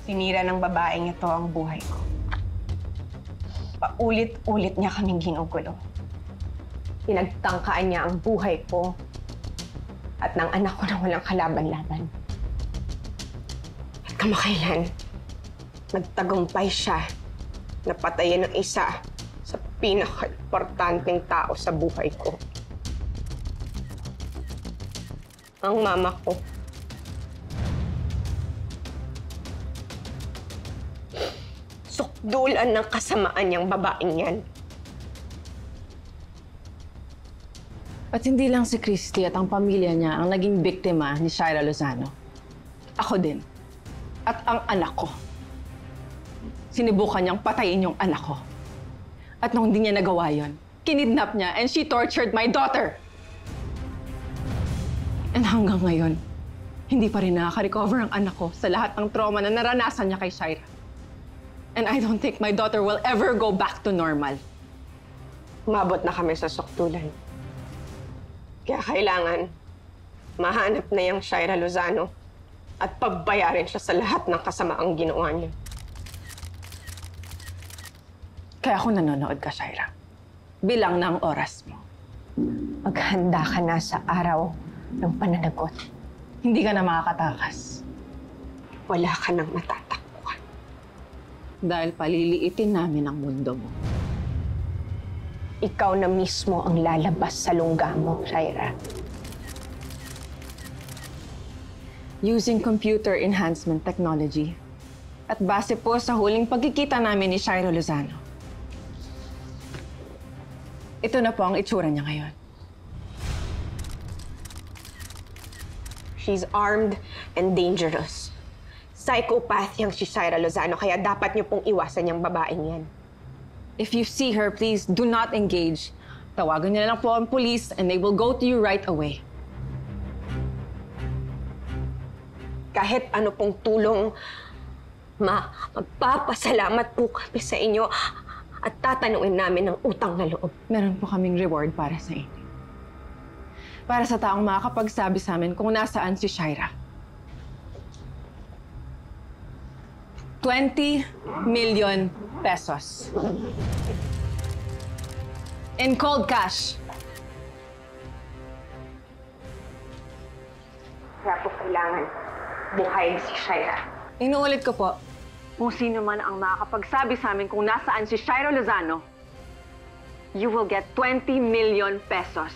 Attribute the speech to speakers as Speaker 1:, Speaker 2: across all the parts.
Speaker 1: Sinira ng babaeng ito ang buhay ko. Paulit-ulit niya kaming ginugulo. Pinagtangkaan niya ang buhay ko at ng anak ko na walang kalaban-laban. At kamakailan, nagtagumpay siya na patayin ng isa sa pinaka-importanteng tao sa buhay ko. Ang mama ko. Sukdulan ng kasamaan niyang babaeng yan.
Speaker 2: At hindi lang si Christy at ang pamilya niya ang naging biktima ni Shaira Lozano. Ako din. At ang anak ko. Sinubukan niyang patayin yung anak ko. At nung hindi niya nagawa yun, kinidnap niya and she tortured my daughter. And hanggang ngayon, hindi pa rin nakaka-recover ang anak ko sa lahat ng trauma na naranasan niya kay Shaira. And I don't think my daughter will ever go back to normal.
Speaker 1: Umabot na kami sa sukdulan. Kaya kailangan mahanap na yung Shaira Lozano at pagbayarin siya sa lahat ng kasamaang ginawa niya.
Speaker 2: Kaya ako nanonood ka, Shaira. Bilang na ang oras mo.
Speaker 1: Maghanda ka na sa araw ng pananagot.
Speaker 2: Hindi ka na makakatakas.
Speaker 1: Wala ka nang matatakbuhan.
Speaker 2: Dahil paliliitin namin ang mundo mo.
Speaker 1: Ikaw na mismo ang lalabas sa lungga mo, Shaira.
Speaker 2: Using computer enhancement technology. At base po sa huling pagkikita namin ni Shaira Lozano. Ito na po ang itsura niya ngayon.
Speaker 1: She's armed and dangerous. Psychopath yang si Shaira Lozano, kaya dapat niyo pong iwasan yung babaeng yan.
Speaker 2: If you see her, please do not engage. Tawagan niyo na lang po ang police and they will go to you right away.
Speaker 1: Kahit ano pong tulong, magpapasalamat po kami sa inyo at tatanungin namin ng utang na loob.
Speaker 2: Meron po kaming reward para sa inyo. Para sa taong makakapagsabi sa amin kung nasaan si Shaira. 20 million pesos. In cold cash.
Speaker 1: Kaya po kailangan buhay si Shaira.
Speaker 2: Inuulit ko po, kung sino man ang makakapagsabi sa amin kung nasaan si Shaira Lozano, you will get 20 million pesos.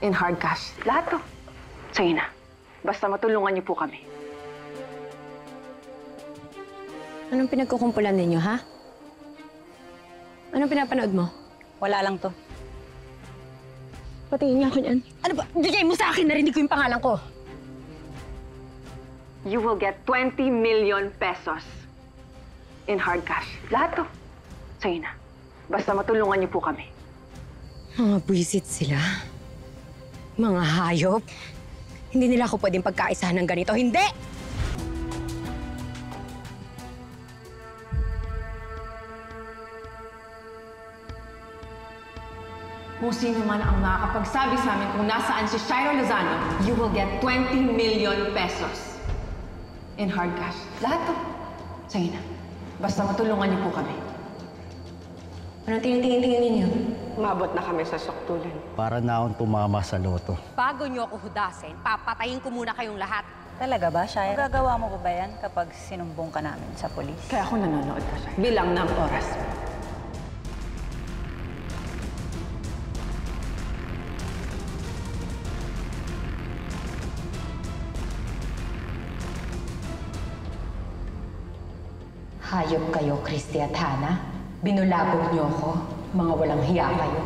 Speaker 2: In hard cash. Lahat to. Sige na. Basta matulungan niyo po kami.
Speaker 3: Anong pinagkukumpulan ninyo, ha? Anong pinapanood mo?
Speaker 4: Wala lang to.
Speaker 3: Patingin niya ako niyan. Ano ba? Bigay mo sa akin, narinig ko yung pangalan ko.
Speaker 2: You will get 20 million pesos. In hard cash. Lahat to. Sige na. Basta matulungan niyo po kami.
Speaker 3: Mga buwisit sila. Mga hayop. Hindi nila ako pwedeng pagkaisahan ng ganito. Hindi!
Speaker 2: Kung sino man ang makakapagsabi sa amin kung nasaan si Shaira Lozano, you will get 20 million pesos. In hard cash. Lahat to. Sige na. Basta matulungan niyo po kami.
Speaker 3: Anong tingin-tingin ninyo?
Speaker 1: Umabot na kami sa sukdulan.
Speaker 5: Para na akong tumama sa loto.
Speaker 6: Bago niyo ako hudasin, papatayin ko muna kayong lahat.
Speaker 4: Talaga ba, Shaira? Magagawa mo ba yan kapag sinumbong ka namin sa polis?
Speaker 2: Kaya ako nanonood ka, Shaira. Bilang ng oras mo.
Speaker 3: Hayop kayo, Christy at Hannah. Binulabog niyo ako. Mga walang hiya kayo.